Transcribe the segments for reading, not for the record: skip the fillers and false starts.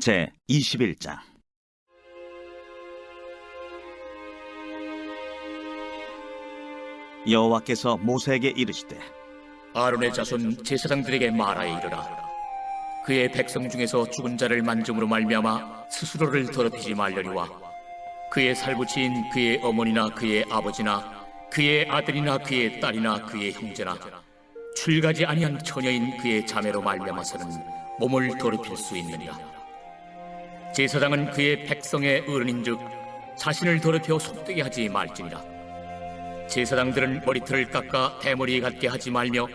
제 21장. 여호와께서 모세에게 이르시되 아론의 자손 제사장들에게 말하여 이르라. 그의 백성 중에서 죽은 자를 만짐으로 말미암아 스스로를 더럽히지 말려니와 그의 살부치인 그의 어머니나 그의 아버지나 그의 아들이나 그의 딸이나 그의 형제나 출가지 아니한 처녀인 그의 자매로 말미암아서는 몸을 더럽힐 수 있느니라. 제사장은 그의 백성의 어른인즉 자신을 더럽혀 속되게 하지 말지니라. 제사장들은 머리털을 깎아 대머리에 갖게 하지 말며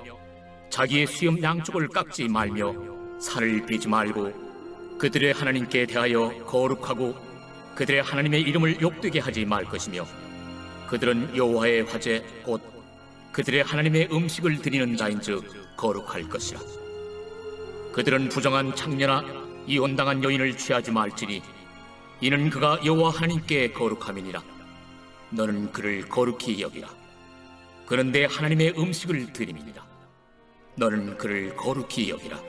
자기의 수염 양쪽을 깎지 말며 살을 빼지 말고 그들의 하나님께 대하여 거룩하고 그들의 하나님의 이름을 욕되게 하지 말 것이며 그들은 여호와의 화제 곧 그들의 하나님의 음식을 드리는 자인즉 거룩할 것이라. 그들은 부정한 창녀나 이혼당한 여인을 취하지 말지니 이는 그가 여호와 하나님께 거룩함이니라. 너는 그를 거룩히 여기라. 그는 내 하나님의 음식을 드림이니라. 너는 그를 거룩히 여기라.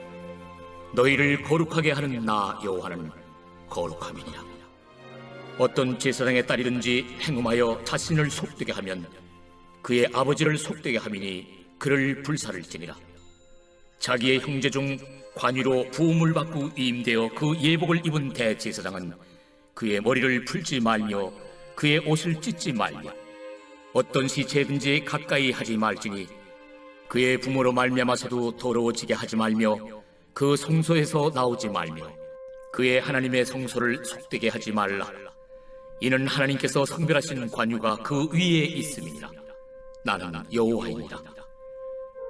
너희를 거룩하게 하는 나 여호와는 거룩함이니라. 어떤 제사장의 딸이든지 행음하여 자신을 속되게 하면 그의 아버지를 속되게 함이니 그를 불살을지니라. 자기의 형제 중 관위로 부음을 받고 위임되어 그 예복을 입은 대제사장은 그의 머리를 풀지 말며 그의 옷을 찢지 말며 어떤 시체든지 가까이 하지 말지니 그의 부모로 말미암아서도 더러워지게 하지 말며 그 성소에서 나오지 말며 그의 하나님의 성소를 속되게 하지 말라. 이는 하나님께서 성별하신 관유가 그 위에 있음이니라. 나는 여호와이니라.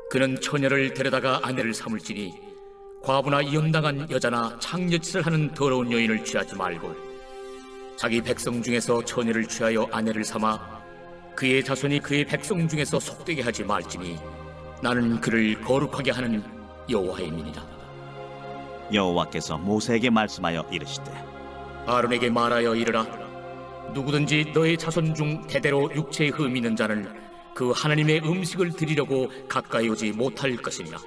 그는 처녀를 데려다가 아내를 삼을지니 과부나 이혼당한 여자나 창녀짓을 하는 더러운 여인을 취하지 말고 자기 백성 중에서 처녀를 취하여 아내를 삼아 그의 자손이 그의 백성 중에서 속되게 하지 말지니 나는 그를 거룩하게 하는 여호와이니라. 여호와께서 모세에게 말씀하여 이르시되 아론에게 말하여 이르라. 누구든지 너의 자손 중 대대로 육체에 흠이 있는 자는 그 하나님의 음식을 드리려고 가까이 오지 못할 것이니라.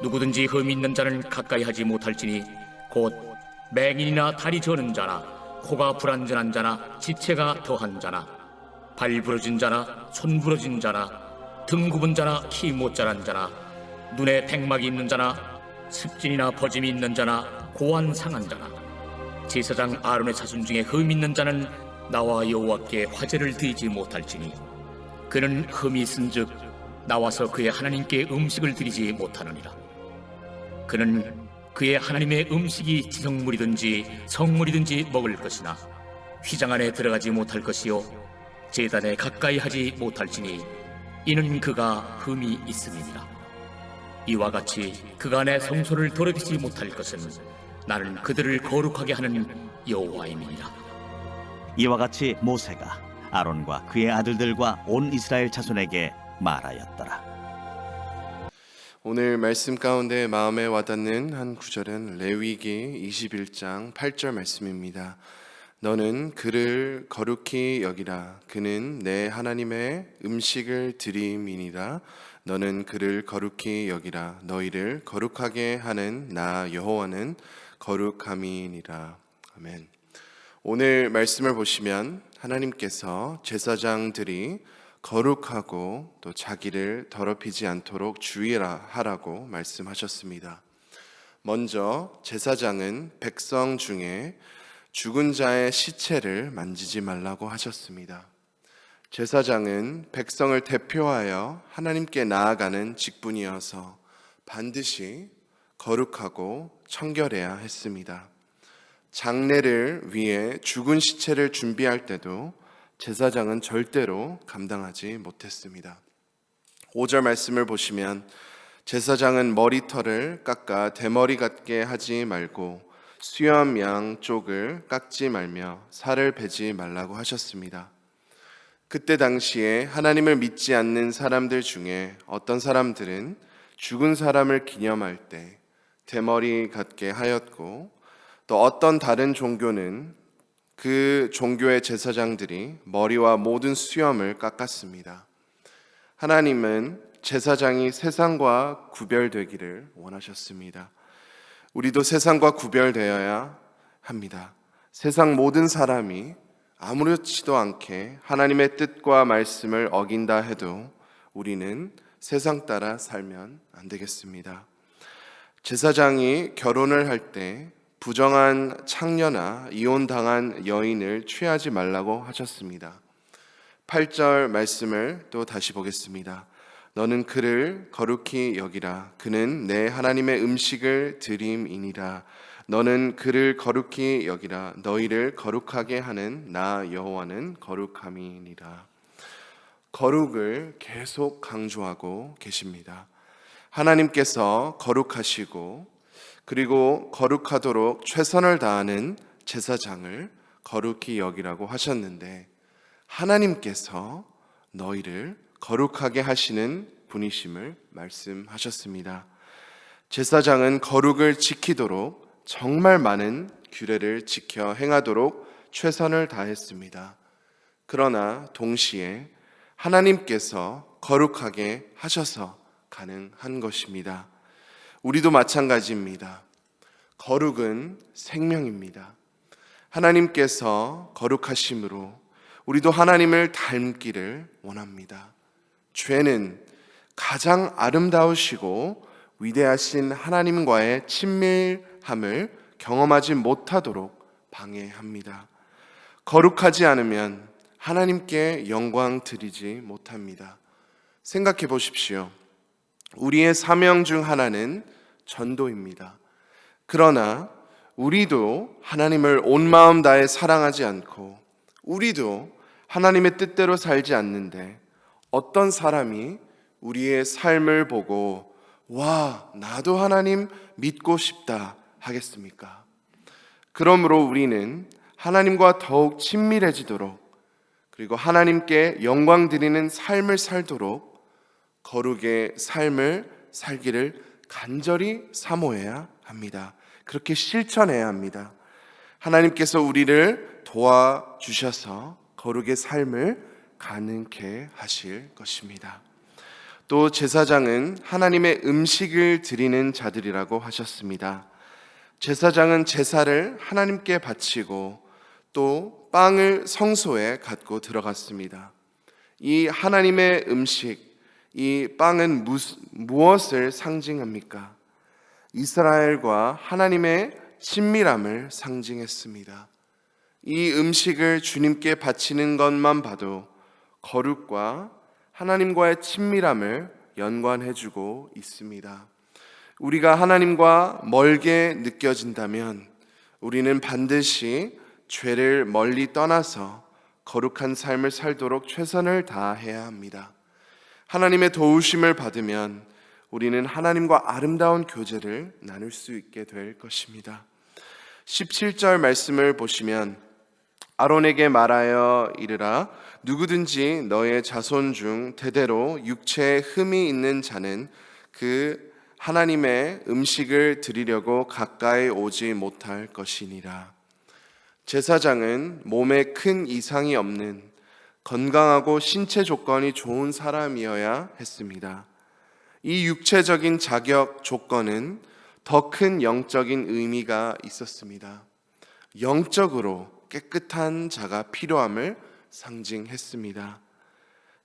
누구든지 흠이 있는 자는 가까이 하지 못할지니 곧 맹인이나 다리 저는 자나 코가 불완전한 자나 지체가 더한 자나 발 부러진 자나 손 부러진 자나 등 굽은 자나 키 못 자란 자나 눈에 백막이 있는 자나 습진이나 버짐이 있는 자나 고환 상한 자나 제사장 아론의 자손 중에 흠이 있는 자는 나와 여호와께 화제를 드리지 못할지니 그는 흠이 있은즉 나와서 그의 하나님께 음식을 드리지 못하느니라. 그는 그의 하나님의 음식이 지성물이든지 성물이든지 먹을 것이나 휘장 안에 들어가지 못할 것이요 제단에 가까이 하지 못할지니 이는 그가 흠이 있음이니라. 이와 같이 그가 내 성소를 더럽히지 못할 것은 나는 그들을 거룩하게 하는 여호와임이니라. 이와 같이 모세가 아론과 그의 아들들과 온 이스라엘 자손에게 말하였더라. 오늘 말씀 가운데 마음에 와닿는 한 구절은 레위기 21장 8절 말씀입니다. 너는 그를 거룩히 여기라. 그는 내 하나님의 음식을 드림이니라. 너는 그를 거룩히 여기라. 너희를 거룩하게 하는 나 여호와는 거룩함이니라. 아멘. 오늘 말씀을 보시면 하나님께서 제사장들이 거룩하고 또 자기를 더럽히지 않도록 주의하라고 말씀하셨습니다. 먼저 제사장은 백성 중에 죽은 자의 시체를 만지지 말라고 하셨습니다. 제사장은 백성을 대표하여 하나님께 나아가는 직분이어서 반드시 거룩하고 청결해야 했습니다. 장례를 위해 죽은 시체를 준비할 때도 제사장은 절대로 감당하지 못했습니다. 5절 말씀을 보시면 제사장은 머리털을 깎아 대머리 같게 하지 말고 수염 양쪽을 깎지 말며 살을 베지 말라고 하셨습니다. 그때 당시에 하나님을 믿지 않는 사람들 중에 어떤 사람들은 죽은 사람을 기념할 때 대머리 같게 하였고 또 어떤 다른 종교는 그 종교의 제사장들이 머리와 모든 수염을 깎았습니다. 하나님은 제사장이 세상과 구별되기를 원하셨습니다. 우리도 세상과 구별되어야 합니다. 세상 모든 사람이 아무렇지도 않게 하나님의 뜻과 말씀을 어긴다 해도 우리는 세상 따라 살면 안 되겠습니다. 제사장이 결혼을 할 때 부정한 창녀나 이혼당한 여인을 취하지 말라고 하셨습니다. 8절 말씀을 또 다시 보겠습니다. 너는 그를 거룩히 여기라. 그는 내 하나님의 음식을 드림이니라. 너는 그를 거룩히 여기라. 너희를 거룩하게 하는 나 여호와는 거룩함이니라. 거룩을 계속 강조하고 계십니다. 하나님께서 거룩하시고 그리고 거룩하도록 최선을 다하는 제사장을 거룩히 여기라고 하셨는데, 하나님께서 너희를 거룩하게 하시는 분이심을 말씀하셨습니다. 제사장은 거룩을 지키도록 정말 많은 규례를 지켜 행하도록 최선을 다했습니다. 그러나 동시에 하나님께서 거룩하게 하셔서 가능한 것입니다. 우리도 마찬가지입니다. 거룩은 생명입니다. 하나님께서 거룩하심으로 우리도 하나님을 닮기를 원합니다. 죄는 가장 아름다우시고 위대하신 하나님과의 친밀함을 경험하지 못하도록 방해합니다. 거룩하지 않으면 하나님께 영광 드리지 못합니다. 생각해 보십시오. 우리의 사명 중 하나는 전도입니다. 그러나 우리도 하나님을 온 마음 다해 사랑하지 않고 우리도 하나님의 뜻대로 살지 않는데 어떤 사람이 우리의 삶을 보고 와, 나도 하나님 믿고 싶다 하겠습니까? 그러므로 우리는 하나님과 더욱 친밀해지도록, 그리고 하나님께 영광 드리는 삶을 살도록 거룩의 삶을 살기를 간절히 사모해야 합니다. 그렇게 실천해야 합니다. 하나님께서 우리를 도와주셔서 거룩의 삶을 가능케 하실 것입니다. 또 제사장은 하나님의 음식을 드리는 자들이라고 하셨습니다. 제사장은 제사를 하나님께 바치고 또 빵을 성소에 갖고 들어갔습니다. 이 하나님의 음식, 이 빵은 무엇을 상징합니까? 이스라엘과 하나님의 친밀함을 상징했습니다. 이 음식을 주님께 바치는 것만 봐도 거룩과 하나님과의 친밀함을 연관해주고 있습니다. 우리가 하나님과 멀게 느껴진다면 우리는 반드시 죄를 멀리 떠나서 거룩한 삶을 살도록 최선을 다해야 합니다. 하나님의 도우심을 받으면 우리는 하나님과 아름다운 교제를 나눌 수 있게 될 것입니다. 17절 말씀을 보시면 아론에게 말하여 이르라. 누구든지 너의 자손 중 대대로 육체에 흠이 있는 자는 그 하나님의 음식을 드리려고 가까이 오지 못할 것이니라. 제사장은 몸에 큰 이상이 없는 건강하고 신체 조건이 좋은 사람이어야 했습니다. 이 육체적인 자격 조건은 더 큰 영적인 의미가 있었습니다. 영적으로 깨끗한 자가 필요함을 상징했습니다.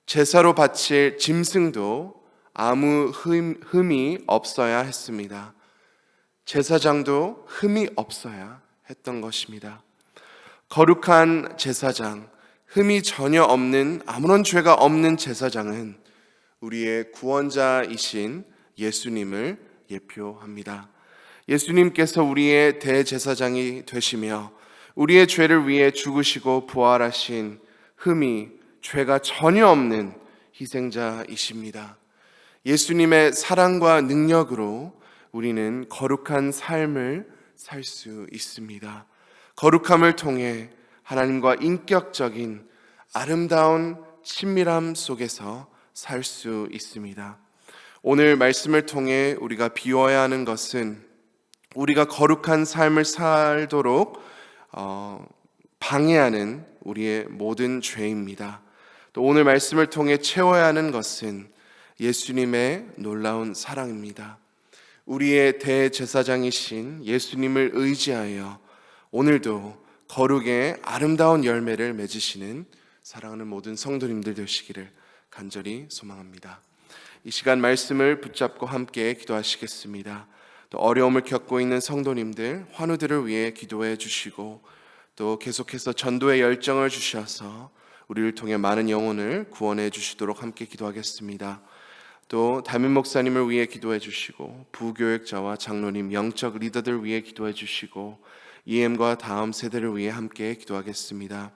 제사로 바칠 짐승도 아무 흠이 없어야 했습니다. 제사장도 흠이 없어야 했던 것입니다. 거룩한 제사장, 흠이 전혀 없는, 아무런 죄가 없는 제사장은 우리의 구원자이신 예수님을 예표합니다. 예수님께서 우리의 대제사장이 되시며 우리의 죄를 위해 죽으시고 부활하신 흠이, 죄가 전혀 없는 희생자이십니다. 예수님의 사랑과 능력으로 우리는 거룩한 삶을 살 수 있습니다. 거룩함을 통해 하나님과 인격적인 아름다운 친밀함 속에서 살 수 있습니다. 오늘 말씀을 통해 우리가 비워야 하는 것은 우리가 거룩한 삶을 살도록 방해하는 우리의 모든 죄입니다. 또 오늘 말씀을 통해 채워야 하는 것은 예수님의 놀라운 사랑입니다. 우리의 대제사장이신 예수님을 의지하여 오늘도 거룩의 아름다운 열매를 맺으시는 사랑하는 모든 성도님들 되시기를 간절히 소망합니다. 이 시간 말씀을 붙잡고 함께 기도하시겠습니다. 또 어려움을 겪고 있는 성도님들 환우들을 위해 기도해 주시고 또 계속해서 전도의 열정을 주셔서 우리를 통해 많은 영혼을 구원해 주시도록 함께 기도하겠습니다. 또 담임 목사님을 위해 기도해 주시고 부교역자와 장로님, 영적 리더들 위해 기도해 주시고 EM과 다음 세대를 위해 함께 기도하겠습니다.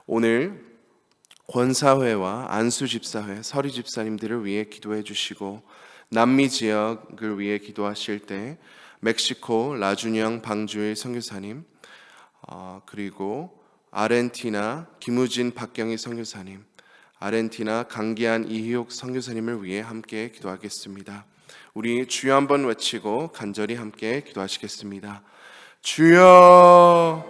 오늘 권사회와 안수집사회, 서리집사님들을 위해 기도해 주시고 남미 지역을 위해 기도하실 때 멕시코 라준영 방주일 선교사님, 그리고 아르헨티나 김우진 박경희 선교사님, 아르헨티나 강기한 이희옥 선교사님을 위해 함께 기도하겠습니다. 우리 주여 한번 외치고 간절히 함께 기도하시겠습니다. 주여